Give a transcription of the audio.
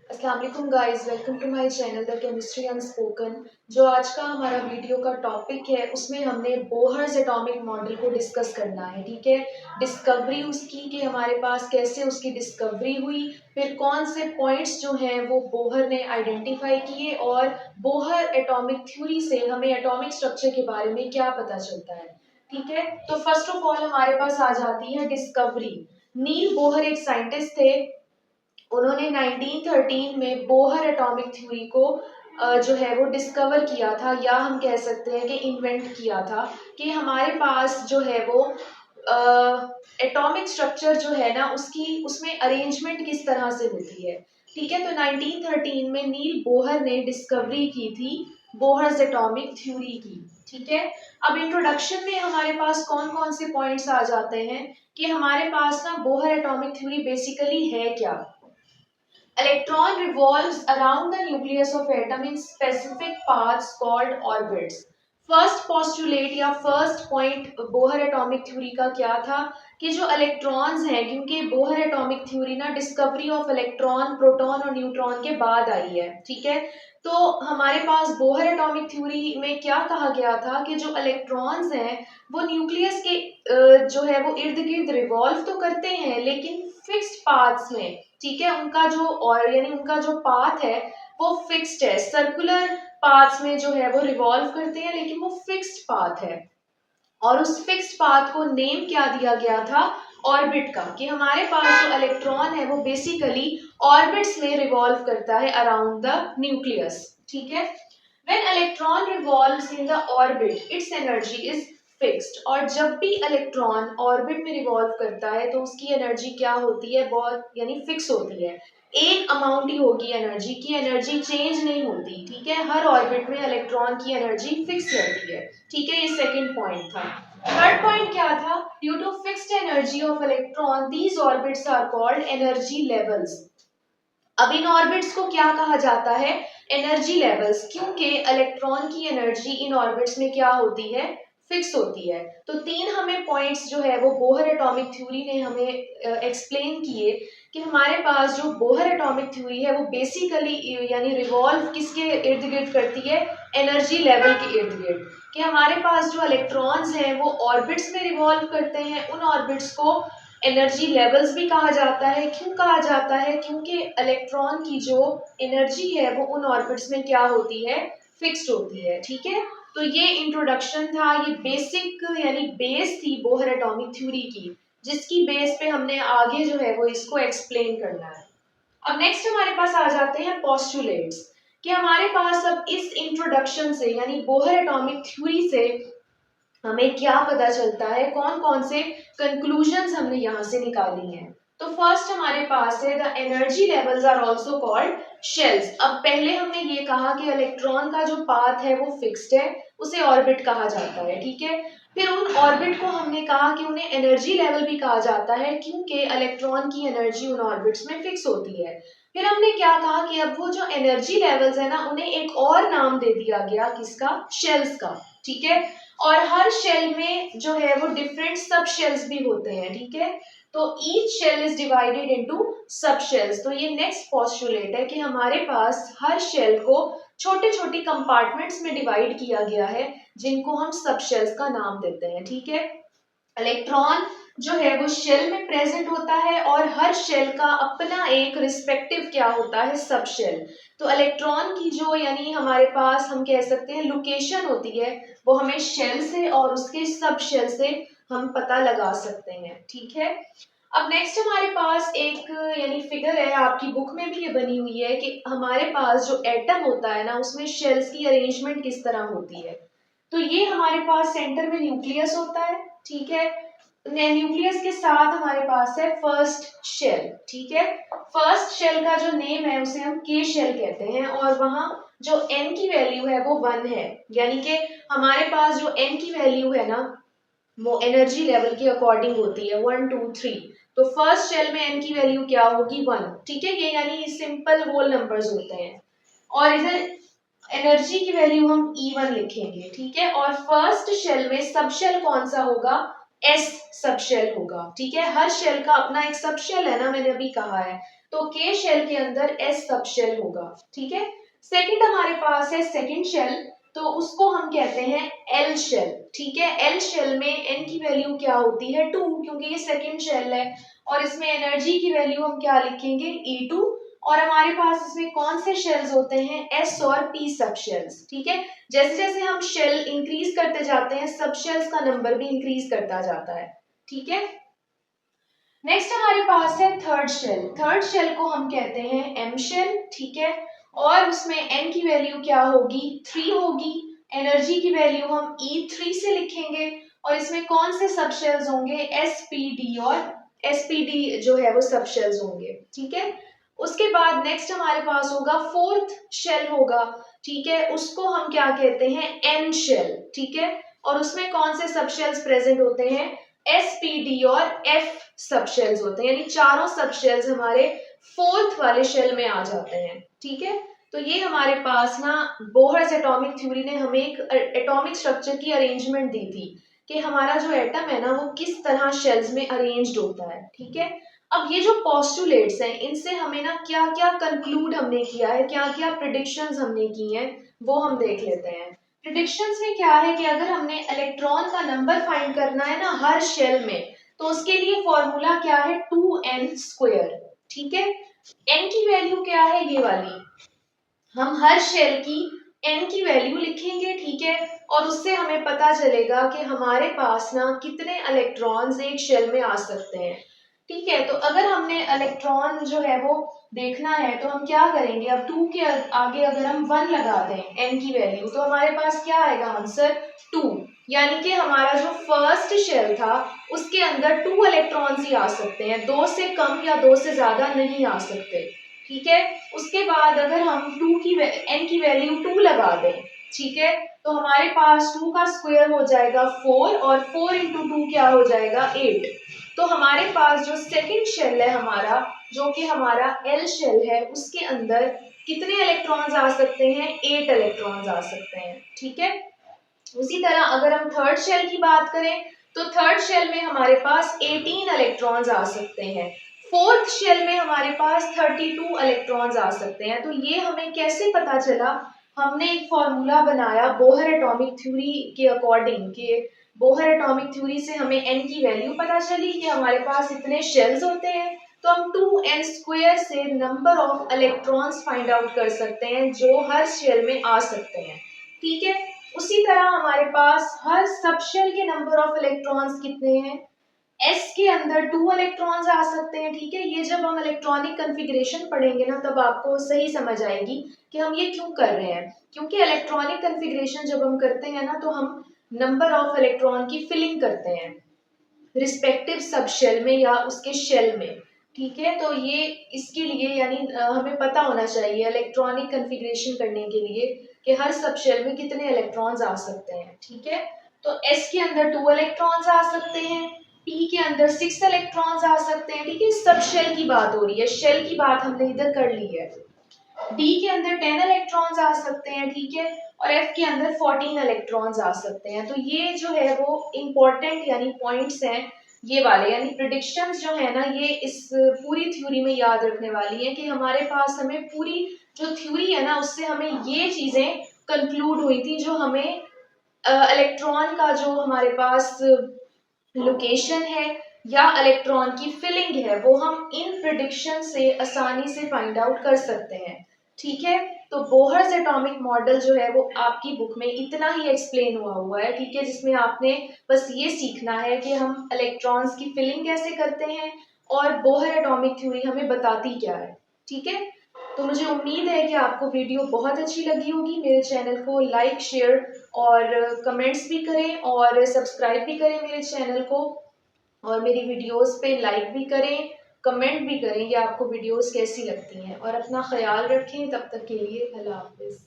अस्सलाम वालेकुम guys, welcome to my channel the chemistry unspoken. जो आज का हमारा वीडियो का टॉपिक है उसमें हमने बोहर्स एटॉमिक मॉडल को डिस्कस करना है। ठीक है, डिस्कवरी उसकी कि हमारे पास कैसे उसकी डिस्कवरी हुई, फिर कौन से पॉइंट्स जो हैं वो बोहर ने आइडेंटिफाई किए और बोहर एटॉमिक थ्योरी से हमें एटॉमिक स्ट्रक्चर के बारे में क्या पता चलता है। ठीक है, तो फर्स्ट ऑफ ऑल हमारे पास आ जाती है डिस्कवरी। नील बोहर एक साइंटिस्ट थे। उन्होंने 1913 में बोहर एटॉमिक थ्योरी को जो है वो डिस्कवर किया था, या हम कह सकते हैं कि इन्वेंट किया था कि हमारे पास जो है वो एटॉमिक स्ट्रक्चर जो है ना उसकी उसमें अरेंजमेंट किस तरह से होती है। ठीक है, तो 1913 में नील बोहर ने डिस्कवरी की थी बोहर्स एटॉमिक थ्योरी की। ठीक है, अब इंट्रोडक्शन में हमारे पास कौन कौन से पॉइंट्स आ जाते हैं कि हमारे पास ना बोहर एटॉमिक थ्योरी बेसिकली है क्या। Electron revolves around the nucleus of atom in specific paths called orbits. First postulate या first point Bohr atomic theory का क्या था कि जो इलेक्ट्रॉन्स हैं, क्योंकि बोहर एटॉमिक थ्योरी ना डिस्कवरी ऑफ इलेक्ट्रॉन, प्रोटॉन और न्यूट्रॉन के बाद आई है। ठीक है, तो हमारे पास बोहर एटॉमिक थ्योरी में क्या कहा गया था कि जो इलेक्ट्रॉन्स हैं वो न्यूक्लियस के जो है वो इर्द गिर्द रिवॉल्व तो करते हैं लेकिन फिक्स्ड पाथ्स में। ठीक है, उनका जो और यानी उनका जो पाथ है वो फिक्स्ड है, सर्कुलर पाथ्स में जो है वो रिवॉल्व करते हैं लेकिन वो फिक्स्ड पाथ है। और उस फिक्स्ड पाथ को नेम क्या दिया गया था, ऑर्बिट का, कि हमारे पास जो इलेक्ट्रॉन है वो बेसिकली ऑर्बिट्स में रिवॉल्व करता है अराउंड द न्यूक्लियस। ठीक है, When electron revolves in the orbit, its energy is fixed। और जब भी इलेक्ट्रॉन ऑर्बिट में रिवॉल्व करता है तो उसकी एनर्जी क्या होती है, बहुत यानी फिक्स होती है। एक अमाउंट ही होगी एनर्जी की, एनर्जी चेंज नहीं होती। ठीक है, हर ऑर्बिट में इलेक्ट्रॉन की एनर्जी फिक्स रहती है। ठीक है, ये सेकंड पॉइंट था। थर्ड पॉइंट क्या था, due to fixed energy of electron these orbits are called energy levels. अब इन ऑर्बिट्स को क्या कहा जाता है, एनर्जी लेवल्स, क्योंकि इलेक्ट्रॉन की एनर्जी इन ऑर्बिट्स में क्या होती है, फिक्स होती है। तो तीन हमें पॉइंट्स जो है वो बोहर एटॉमिक थ्योरी ने हमें एक्सप्लेन किए कि हमारे पास जो बोहर एटॉमिक थ्योरी है वो बेसिकली यानी रिवॉल्व किसके इर्द गिर्द करती है, एनर्जी लेवल के इर्द गिर्द। कि हमारे पास जो इलेक्ट्रॉन्स हैं वो ऑर्बिट्स में रिवॉल्व करते हैं, उन ऑर्बिट्स को एनर्जी लेवल्स भी कहा जाता है। क्यों कहा जाता है, क्योंकि इलेक्ट्रॉन की जो एनर्जी है वो उन ऑर्बिट्स में क्या होती है, फिक्स्ड होती है। ठीक है, तो ये इंट्रोडक्शन था, ये बेसिक यानी बेस थी बोहर एटॉमिक थ्योरी की, जिसकी बेस पे हमने आगे जो है वो इसको एक्सप्लेन करना है। अब नेक्स्ट हमारे पास आ जाते हैं पोस्टुलेट्स, कि हमारे पास अब इस इंट्रोडक्शन से यानी बोहर एटॉमिक थ्योरी से हमें क्या पता चलता है, कौन कौन से कंक्लूजन्स हमने यहाँ से निकाली हैं। तो फर्स्ट हमारे पास है the energy levels are also called shells. अब पहले हमने ये कहा कि इलेक्ट्रॉन का जो पाथ है वो फिक्स्ड है, उसे ऑर्बिट कहा जाता है। ठीक है, फिर उन ऑर्बिट को हमने कहा कि उन्हें एनर्जी लेवल भी कहा जाता है क्योंकि इलेक्ट्रॉन की एनर्जी उन ऑर्बिट्स में फिक्स होती है। फिर हमने क्या कहा कि अब वो जो एनर्जी लेवल्स है ना उन्हें एक और नाम दे दिया गया, किसका, शेल्स का। ठीक है, और हर शेल में जो है वो डिफरेंट सब शेल्स भी होते हैं। ठीक है, तो each shell is divided into sub shells. तो ये नेक्स्ट पोस्टुलेट है कि हमारे पास हर शेल को छोटे छोटे कंपार्टमेंट्स में डिवाइड किया गया है, जिनको हम सब शेल्स का नाम देते हैं। ठीक है, इलेक्ट्रॉन जो है वो शेल में प्रेजेंट होता है और हर शेल का अपना एक रिस्पेक्टिव क्या होता है, सब शेल। तो इलेक्ट्रॉन की जो यानी हमारे पास हम कह सकते हैं लोकेशन होती है वो हमें शेल से और उसके सब शेल से हम पता लगा सकते हैं। ठीक है, अब नेक्स्ट हमारे पास एक यानी फिगर है, आपकी बुक में भी ये बनी हुई है कि हमारे पास जो एटम होता है ना उसमें शेल्स की अरेंजमेंट किस तरह होती है। तो ये हमारे पास सेंटर में न्यूक्लियस होता है। ठीक है, न्यूक्लियस के साथ हमारे पास है फर्स्ट शेल। ठीक है, फर्स्ट शेल का जो नेम है उसे हम के शेल कहते हैं और वहां जो n की वैल्यू है वो 1 है, यानी कि हमारे पास जो n की वैल्यू है ना वो एनर्जी लेवल के अकॉर्डिंग होती है 1 2 3। तो फर्स्ट शेल में n की वैल्यू क्या होगी, 1। ठीक है, ये यानी सिंपल होल नंबर्स होते हैं। और इधर एनर्जी की वैल्यू हम E1 लिखेंगे। ठीक है, और फर्स्ट शेल में सब शेल कौन सा होगा, एस सब शेल होगा। ठीक है, हर शेल का अपना एक सब शेल है ना, मैंने अभी कहा है। तो के शेल के अंदर एस सब शेल होगा। ठीक है, सेकंड हमारे पास है सेकंड शेल, तो उसको हम कहते हैं एल शेल। ठीक है, एल शेल में एन की वैल्यू क्या होती है 2, क्योंकि ये सेकंड शेल है। और इसमें एनर्जी की वैल्यू हम क्या लिखेंगे E2। और हमारे पास इसमें कौन से शेल्स होते हैं, एस और पी सब शेल्स। ठीक है, जैसे जैसे हम शेल इंक्रीज करते जाते हैं सब शेल्स का नंबर भी इंक्रीज करता जाता है। ठीक है, नेक्स्ट हमारे पास है थर्ड शेल। थर्ड शेल को हम कहते हैं एम शेल। ठीक है, और उसमें एन की वैल्यू क्या होगी 3 होगी। एनर्जी की वैल्यू हम E3 से लिखेंगे। और इसमें कौन से सब शेल्स होंगे, एसपीडी और एसपीडी जो है वो सब शेल्स होंगे। ठीक है, उसके बाद नेक्स्ट हमारे पास होगा फोर्थ शेल होगा। ठीक है, उसको हम क्या कहते हैं एन शेल। ठीक है, और उसमें कौन से सब शेल्स प्रेजेंट होते हैं, एसपीडी और एफ सब शेल्स होते हैं, यानी चारों सब शेल्स हमारे फोर्थ वाले शेल में आ जाते हैं। ठीक है, तो ये हमारे पास ना बोहर्स एटॉमिक थ्योरी ने हमें एक एटॉमिक स्ट्रक्चर की अरेंजमेंट दी थी कि हमारा जो एटम है ना वो किस तरह शेल्स में अरेंज्ड होता है। ठीक है, अब ये जो पोस्टुलेट्स हैं इनसे हमें ना क्या क्या कंक्लूड हमने किया है, क्या क्या प्रिडिक्शंस हमने की हैं, वो हम देख लेते हैं। प्रिडिक्शंस में क्या है कि अगर हमने इलेक्ट्रॉन का नंबर फाइंड करना है ना हर शेल में, तो उसके लिए फॉर्मूला क्या है 2n²। ठीक है, n की वैल्यू क्या है ये वाली, हम हर शेल की n की वैल्यू लिखेंगे। ठीक है, और उससे हमें पता चलेगा कि हमारे पास ना कितने इलेक्ट्रॉन्स एक शेल में आ सकते हैं। ठीक है, तो अगर हमने इलेक्ट्रॉन जो है वो देखना है तो हम क्या करेंगे, अब 2 के आगे अगर हम 1 लगा दें n की वैल्यू, तो हमारे पास क्या आएगा आंसर 2। यानी कि हमारा जो फर्स्ट शेल था उसके अंदर 2 इलेक्ट्रॉन्स ही आ सकते हैं, 2 से कम या 2 से ज्यादा नहीं आ सकते। ठीक है, उसके बाद अगर हम 2 की n की वैल्यू 2 लगा दें, ठीक है, तो हमारे पास 2 का स्क्वायर हो जाएगा 4 और 4 इंटू 2 क्या हो जाएगा 8। तो हमारे पास जो सेकंड शेल है हमारा, जो कि हमारा एल शेल है, उसके अंदर कितने इलेक्ट्रॉन्स आ सकते हैं, 8 इलेक्ट्रॉन्स आ सकते हैं। ठीक है, उसी तरह अगर हम थर्ड शेल की बात करें तो थर्ड शेल में हमारे पास 18 इलेक्ट्रॉन्स आ सकते हैं। फोर्थ शेल में हमारे पास 32 इलेक्ट्रॉन्स आ सकते हैं। तो ये हमें कैसे पता चला, हमने एक फॉर्मूला बनाया बोहर एटॉमिक थ्योरी के अकॉर्डिंग कि बोहर एटॉमिक थ्योरी से हमें n की वैल्यू पता चली कि हमारे पास इतने शेल्स होते हैं, तो हम 2n² से number of electrons find out कर सकते हैं जो हर शेल में आ सकते हैं। ठीक है, उसी तरह हमारे पास हर सब शेल के नंबर ऑफ इलेक्ट्रॉन्स कितने हैं, s के अंदर 2 इलेक्ट्रॉन्स आ सकते हैं। ठीक है, ये जब हम इलेक्ट्रॉनिक कन्फिग्रेशन पढ़ेंगे ना तब आपको सही समझ आएगी कि हम ये क्यों कर रहे हैं। क्योंकि इलेक्ट्रॉनिक कन्फिग्रेशन जब हम करते हैं ना तो हम नंबर ऑफ इलेक्ट्रॉन की फिलिंग करते हैं रिस्पेक्टिव सब शेल में या उसके शेल में। ठीक है, तो ये इसके लिए यानी हमें पता होना चाहिए इलेक्ट्रॉनिक कन्फिग्रेशन करने के लिए कि हर सब शेल में कितने इलेक्ट्रॉन्स आ सकते हैं। ठीक है, तो s के अंदर 2 इलेक्ट्रॉन्स आ सकते हैं, p के अंदर 6 इलेक्ट्रॉन्स आ सकते हैं। ठीक है, सब शेल की बात हो रही है, शेल की बात हमने इधर कर ली है। d के अंदर 10 इलेक्ट्रॉन्स आ सकते हैं। ठीक है, और f के अंदर 14 इलेक्ट्रॉन्स आ सकते हैं। तो ये जो है वो इम्पोर्टेंट यानी पॉइंट्स हैं ये वाले, यानी प्रिडिक्शंस जो है ना ये इस पूरी थ्योरी में याद रखने वाली है कि हमारे पास हमें पूरी जो थ्योरी है ना उससे हमें ये चीजें कंक्लूड हुई थी, जो हमें इलेक्ट्रॉन का जो हमारे पास लोकेशन है या इलेक्ट्रॉन की फिलिंग है वो हम इन प्रिडिक्शन से आसानी से फाइंड आउट कर सकते हैं। ठीक है, तो बोहर्स एटॉमिक मॉडल जो है वो आपकी बुक में इतना ही एक्सप्लेन हुआ है। ठीक है, जिसमें आपने बस ये सीखना है कि हम इलेक्ट्रॉन्स की फिलिंग कैसे करते हैं और बोहर एटॉमिक थ्योरी हमें बताती क्या है। ठीक है, तो मुझे उम्मीद है कि आपको वीडियो बहुत अच्छी लगी होगी। मेरे चैनल को लाइक शेयर और कमेंट्स भी करें और सब्सक्राइब भी करें मेरे चैनल को, और मेरी वीडियोस पे लाइक भी करें, कमेंट भी करें कि आपको वीडियोस कैसी लगती हैं, और अपना ख्याल रखें। तब तक के लिए अल्लाह हाफिज़।